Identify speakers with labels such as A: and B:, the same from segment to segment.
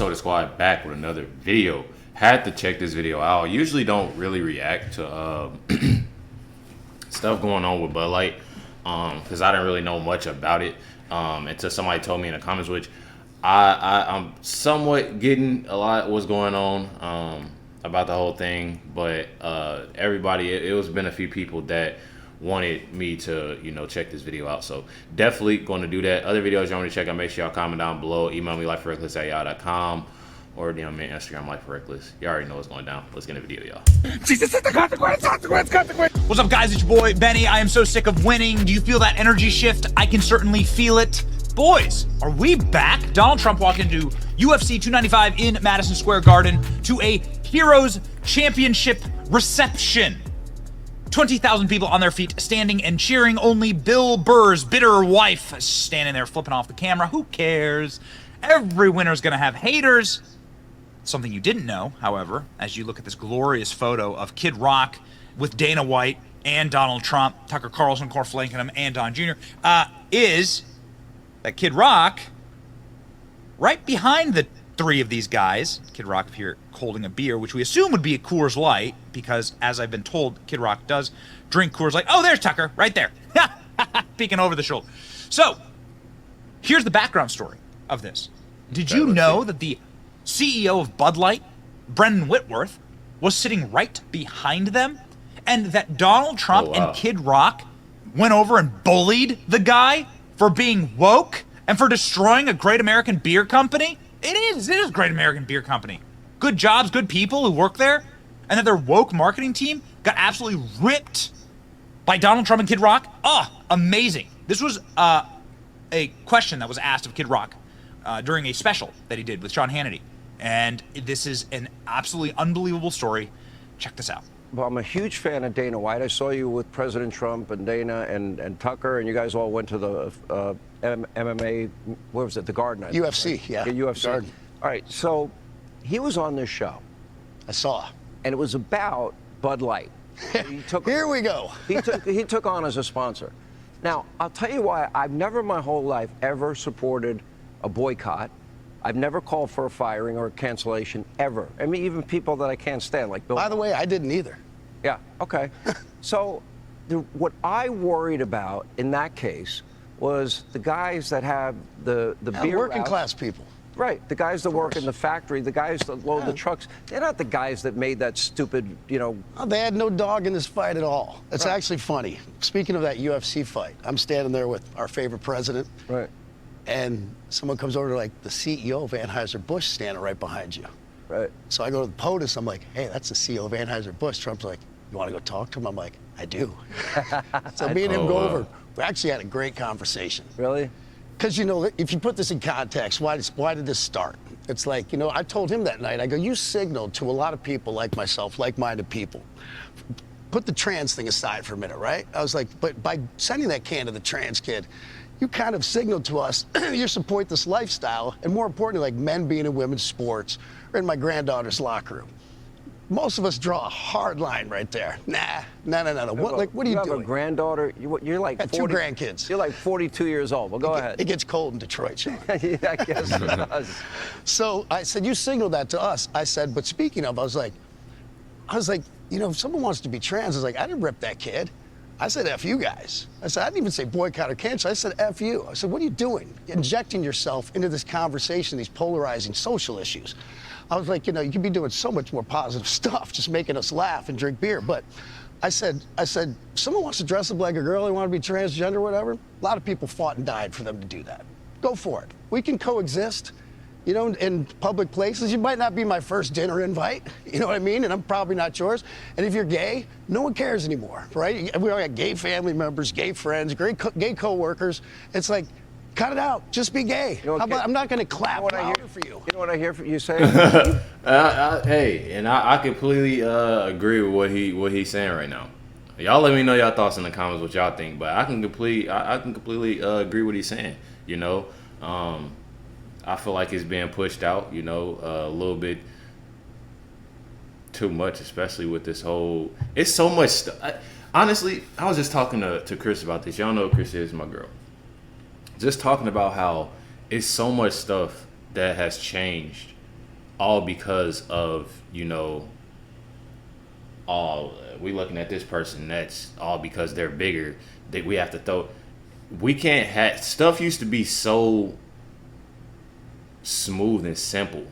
A: Soda Squad back with another video. Had to check this video out. Usually don't really react to stuff going on with Bud Light because I didn't really know much about it until somebody told me in the comments, which I'm somewhat getting a lot what's going on about the whole thing. But everybody, it was been a few people that wanted me to, check this video out. So definitely going to do that. Other videos you want me to check out, make sure y'all comment down below. Email me LifeWithRecklezz@yahoo.com or DM me on Instagram, LifeWithRecklezz. You already know what's going down. Let's get in the video, y'all.
B: Jesus, it's the consequence. What's up, guys? It's your boy, Benny. I am so sick of winning. Do you feel that energy shift? I can certainly feel it. Boys, are we back? Donald Trump walked into UFC 295 in Madison Square Garden to a Heroes Championship reception. 20,000 people on their feet, standing and cheering. Only Bill Burr's bitter wife standing there flipping off the camera. Who cares? Every winner's gonna have haters. Something you didn't know, however, as you look at this glorious photo of Kid Rock with Dana White and Donald Trump, Tucker Carlson flanking him, and Don Jr., is that Kid Rock, right behind the three of these guys, Kid Rock up here holding a beer, which we assume would be a Coors Light, because as I've been told, Kid Rock does drink Coors Light. Oh, there's Tucker, right there, peeking over the shoulder. So, here's the background story of this. Did you know that the CEO of Bud Light, Brendan Whitworth, was sitting right behind them? And that Donald Trump and Kid Rock went over and bullied the guy for being woke and for destroying a great American beer company? It is a great American beer company. Good jobs, good people who work there. And that their woke marketing team got absolutely ripped by Donald Trump and Kid Rock. Oh, amazing. This was a question that was asked of Kid Rock during a special that he did with Sean Hannity. And this is an absolutely unbelievable story. Check this out.
C: Well, I'm a huge fan of Dana White. I saw you with President Trump and Dana and Tucker, and you guys all went to the MMA, what was it, the Garden?
D: UFC,
C: right?
D: yeah.
C: UFC.
D: Garden.
C: All right, so he was on this show.
D: I saw.
C: And it was about Bud Light.
D: Here we go.
C: he took on as a sponsor. Now, I'll tell you why I've never in my whole life ever supported a boycott. I've never called for a firing or a cancellation, ever. I mean, even people that I can't stand, like Bill.
D: By the way, I didn't either.
C: Yeah, okay. So what I worried about in that case was the guys that have the beer
D: working
C: routes.
D: class people.
C: Right, the guys that work in the factory, the guys that load the trucks. They're not the guys that made that stupid,
D: Oh, they had no dog in this fight at all. It's actually funny. Speaking of that UFC fight, I'm standing there with our favorite president.
C: Right.
D: And someone comes over to, like, the CEO of Anheuser-Busch standing right behind you.
C: Right.
D: So I go to the POTUS, I'm like, hey, that's the CEO of Anheuser-Busch. Trump's like, you want to go talk to him? I'm like, I do. So me and him go over. We actually had a great conversation.
C: Really?
D: Because, if you put this in context, why did this start? It's like, I told him that night, I go, you signaled to a lot of people like myself, like-minded people. Put the trans thing aside for a minute, right? I was like, but by sending that can to the trans kid, you kind of signaled to us you support this lifestyle, and more importantly, like men being in women's sports or in my granddaughter's locker room. Most of us draw a hard line right there. No. What are you doing?
C: You have a granddaughter. You're like 40,
D: 2 grandkids.
C: You're like 42 years old. Well, go ahead.
D: It gets cold in Detroit, Sean.
C: Yeah, I guess it does.
D: So I said, you signaled that to us. I said, but speaking of, I was like, if someone wants to be trans, I was like, I didn't rip that kid. I said, F you guys. I said, I didn't even say boycott or cancel. I said, F you. I said, what are you doing? Injecting yourself into this conversation, these polarizing social issues. I was like, you could be doing so much more positive stuff, just making us laugh and drink beer. But I said, someone wants to dress up like a girl, they want to be transgender or whatever. A lot of people fought and died for them to do that. Go for it. We can coexist. In public places. You might not be my first dinner invite, you know what I mean? And I'm probably not yours. And if you're gay, no one cares anymore, right? We all got gay family members, gay friends, gay co-workers. It's like, cut it out. Just be gay. I'm not going to clap louder for you.
C: You know what I hear you say?
A: Hey, and I completely agree with what he's saying right now. Y'all let me know y'all thoughts in the comments what y'all think, but I can completely agree with what he's saying, I feel like it's being pushed out, a little bit too much, especially with this whole. It's so much stuff. Honestly, I was just talking to Chris about this. Y'all know Chris is my girl. Just talking about how it's so much stuff that has changed all because of, you know, all we looking at this person, that's all because they're bigger, that we have to throw. We can't have stuff used to be so smooth and simple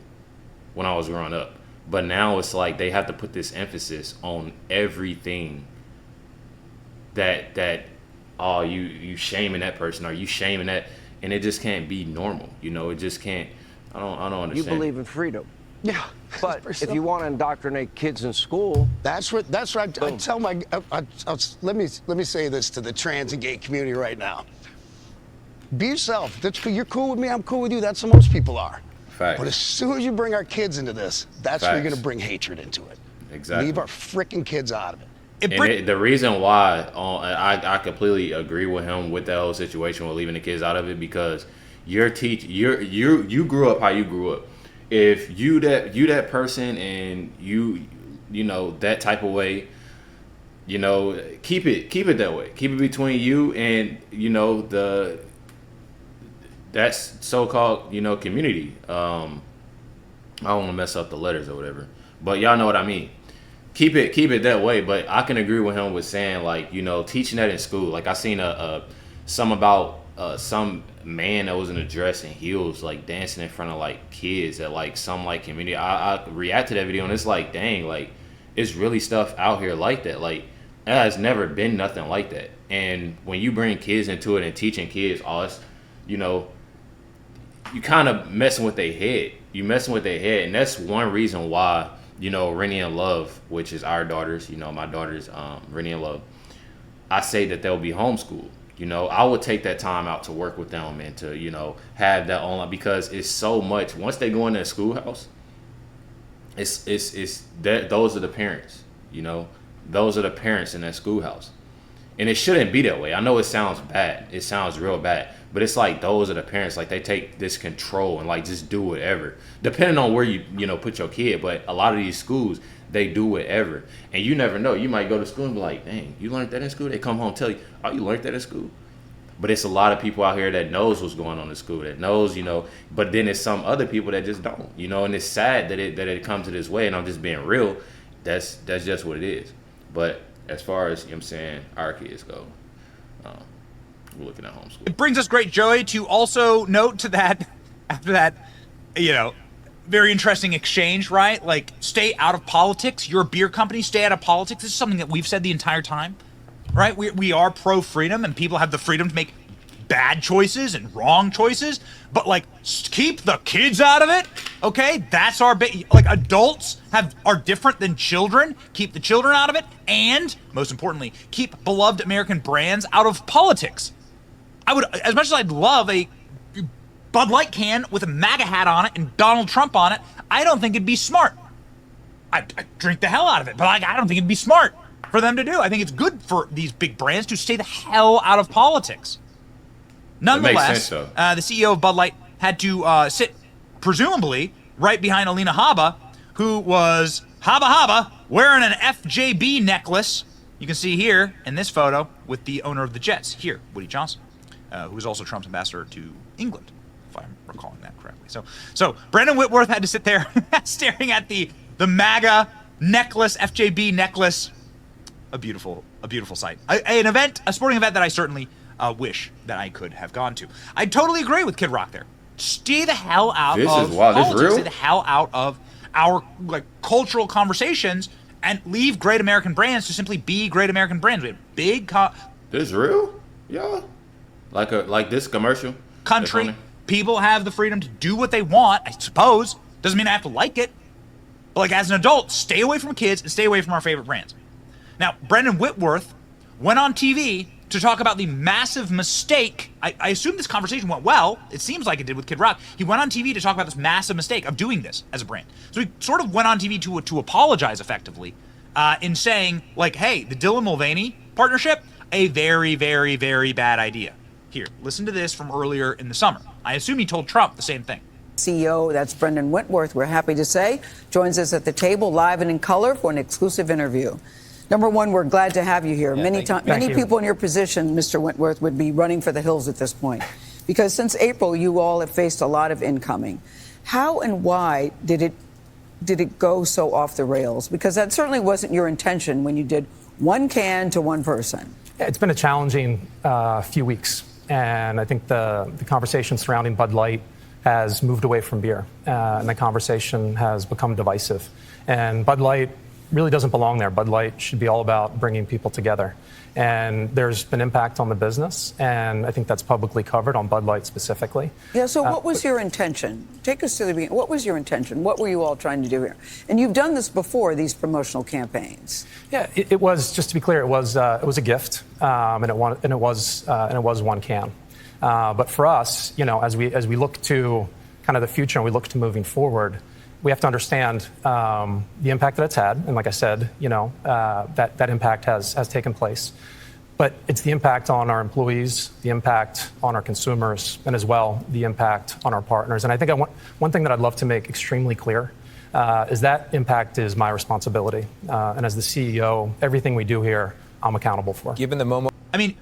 A: when I was growing up, but now it's like they have to put this emphasis on everything that oh, you shaming that person, or you shaming that, and it just can't be normal, you know. It just can't. I don't understand.
C: You believe in freedom.
D: Yeah.
C: But if you want to indoctrinate kids in school,
D: That's what I tell my. Let me say this to the trans and gay community right now. Be yourself. That's cool. You're cool with me. I'm cool with you. That's how most people are.
A: Facts.
D: But as soon as you bring our kids into this, that's where you're
A: Facts.
D: going to bring hatred into it.
A: Exactly.
D: Leave our freaking kids out of it.
A: The reason why I completely agree with him with that whole situation with leaving the kids out of it, because you grew up how you grew up. If you that person and you know that type of way, you know, keep it that way. Keep it between you and, you know, that's so-called, you know, community. I don't want to mess up the letters or whatever, but y'all know what I mean. Keep it that way. But I can agree with him with saying, like, you know, teaching that in school. Like, I seen some about some man that was in a dress and heels, like dancing in front of like kids at like some like community. I react to that video and it's like, dang, like it's really stuff out here like that. Like, it has never been nothing like that. And when you bring kids into it and teaching kids all this, you know, you kind of messing with their head. You messing with their head, and that's one reason why, you know, Rennie and Love, which is our daughters, you know, my daughters, Rennie and Love, I say that they'll be homeschooled. You know, I would take that time out to work with them and to, you know, have that online, because it's so much. Once they go in that schoolhouse, it's that those are the parents, you know, those are the parents in that schoolhouse. And it shouldn't be that way. I know it sounds bad. It sounds real bad. But it's like those are the parents. Like, they take this control and like just do whatever, depending on where you know, put your kid. But a lot of these schools, they do whatever. And you never know. You might go to school and be like, dang, you learned that in school? They come home and tell you, oh, you learned that in school? But it's a lot of people out here that knows what's going on in school, that knows, you know, but then it's some other people that just don't, you know, and it's sad that it comes to this way, and I'm just being real. That's just what it is. But as far as, you know what I'm saying, our kids go, we're looking at homeschool.
B: It brings us great joy to also note to that, after that, you know, very interesting exchange, right? Like, stay out of politics. You're a beer company, stay out of politics. This is something that we've said the entire time, right? We are pro-freedom, and people have the freedom to make bad choices and wrong choices, but like, keep the kids out of it, okay? That's our like, adults are different than children. Keep the children out of it, and most importantly, keep beloved American brands out of politics. I would, as much as I'd love a Bud Light can with a MAGA hat on it and Donald Trump on it, I don't think it'd be smart. I drink the hell out of it, but I don't think it'd be smart for them to do. I think it's good for these big brands to stay the hell out of politics. Nonetheless, the CEO of Bud Light had to sit, presumably, right behind Alina Habba, who was Habba wearing an FJB necklace. You can see here in this photo with the owner of the Jets, here, Woody Johnson, who is also Trump's ambassador to England, if I'm recalling that correctly. So Brandon Whitworth had to sit there staring at the MAGA necklace, FJB necklace. A beautiful sight. A sporting event that I certainly wish that I could have gone to. I totally agree with Kid Rock there. Stay the hell out of politics.
A: This is real?
B: Stay the hell out of our like cultural conversations and leave great American brands to simply be great American brands. We have big
A: This is real? Yeah. Like this commercial?
B: Country. People have the freedom to do what they want, I suppose. Doesn't mean I have to like it. But like, as an adult, stay away from kids and stay away from our favorite brands. Now, Brandon Whitworth went on TV to talk about the massive mistake. I assume this conversation went well. It seems like it did with Kid Rock. He went on TV to talk about this massive mistake of doing this as a brand. So he sort of went on TV to apologize effectively in saying, like, hey, the Dylan Mulvaney partnership, a very, very, very bad idea. Here, listen to this from earlier in the summer. I assume he told Trump the same thing.
E: CEO, that's Brendan Whitworth, we're happy to say, joins us at the table live and in color for an exclusive interview. Number one, we're glad to have you here.
F: Yeah,
E: Many people in your position, Mr. Whitworth, would be running for the hills at this point, because since April, you all have faced a lot of incoming. How and why did it did it go so off the rails? Because that certainly wasn't your intention when you did one can to one person.
F: It's been a challenging few weeks, and I think the conversation surrounding Bud Light has moved away from beer, and the conversation has become divisive. And Bud Light really doesn't belong there. Bud Light should be all about bringing people together. And there's been impact on the business, and I think that's publicly covered on Bud Light specifically.
E: Yeah, so what was your intention? Take us to the beginning. What was your intention? What were you all trying to do here? And you've done this before, these promotional campaigns.
F: Yeah, it was, just to be clear, it was a gift, and it was one can. But for us, as we look to kind of the future and we look to moving forward, we have to understand the impact that it's had, and like I said, that impact has taken place. But it's the impact on our employees, the impact on our consumers, and as well the impact on our partners. And I think one thing that I'd love to make extremely clear is that impact is my responsibility. And as the CEO, everything we do here, I'm accountable for.
B: Given the moment, I mean,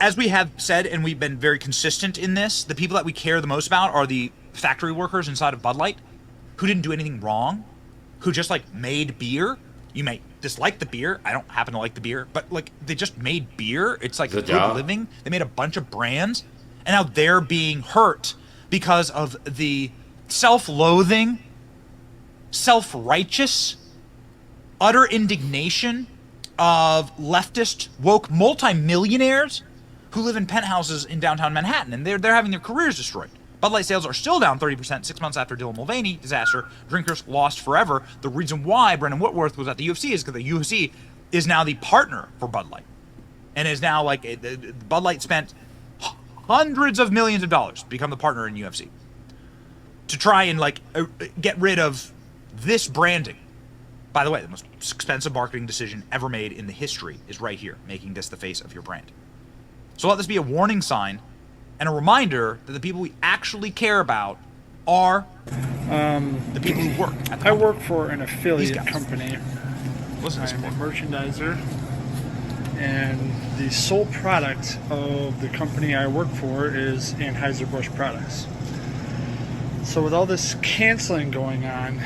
B: as we have said, and we've been very consistent in this, the people that we care the most about are the factory workers inside of Bud Light, who didn't do anything wrong, who just made beer. You may dislike the beer. I don't happen to like the beer, but they just made beer. It's good living. They made a bunch of brands, and now they're being hurt because of the self-loathing, self-righteous, utter indignation of leftist woke multimillionaires who live in penthouses in downtown Manhattan, and they're having their careers destroyed. Bud Light sales are still down 30% 6 months after Dylan Mulvaney disaster. Drinkers lost forever. The reason why Brendan Whitworth was at the UFC is because the UFC is now the partner for Bud Light. And is now Bud Light spent hundreds of millions of dollars to become the partner in UFC. To try and get rid of this branding. By the way, the most expensive marketing decision ever made in the history is right here, making this the face of your brand. So let this be a warning sign and a reminder that the people we actually care about are the people who work at the
G: I work for an affiliate
B: These guys.
G: company.
B: Listen to
G: I'm
B: this
G: a
B: point.
G: merchandiser, and the sole product of the company I work for is Anheuser-Busch products. So with all this canceling going on,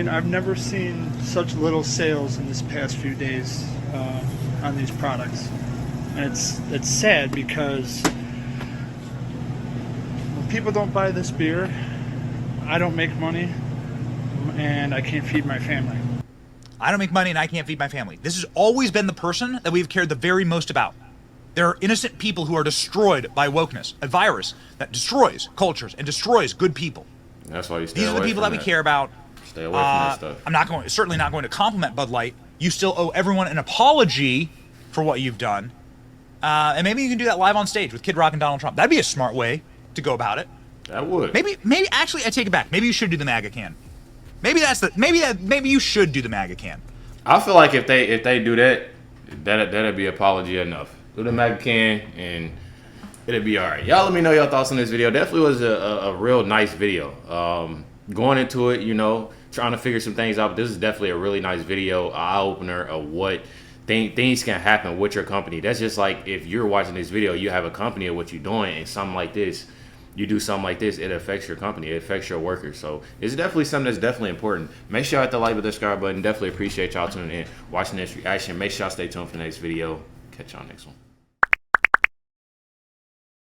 G: I've never seen such little sales in this past few days on these products. And it's sad because when people don't buy this beer, I don't make money and I can't feed my family.
B: I don't make money and I can't feed my family. This has always been the person that we've cared the very most about. There are innocent people who are destroyed by wokeness, a virus that destroys cultures and destroys good people.
A: That's why you stay
B: These
A: away
B: are the people that
A: from
B: we care about.
A: Stay away from that stuff.
B: I'm certainly not going to compliment Bud Light. You still owe everyone an apology for what you've done. And maybe you can do that live on stage with Kid Rock and Donald Trump. That'd be a smart way to go about it.
A: That would.
B: Maybe actually I take it back. Maybe you should do the MAGA can. Maybe you should do the MAGA can.
A: I feel like if they do that, that'd be apology enough. Do the MAGA can and it'll be all right. Y'all let me know your thoughts on this video. Definitely was a real nice video. Going into it, trying to figure some things out. But this is definitely a really nice video, eye opener of what things can happen with your company. That's just like if you're watching this video, you have a company of what you're doing, and something like this, you do something like this, it affects your company, it affects your workers. So it's definitely something that's definitely important. Make sure y'all hit the like and subscribe button. Definitely appreciate y'all tuning in, watching this reaction. Make sure y'all stay tuned for the next video. Catch y'all next one.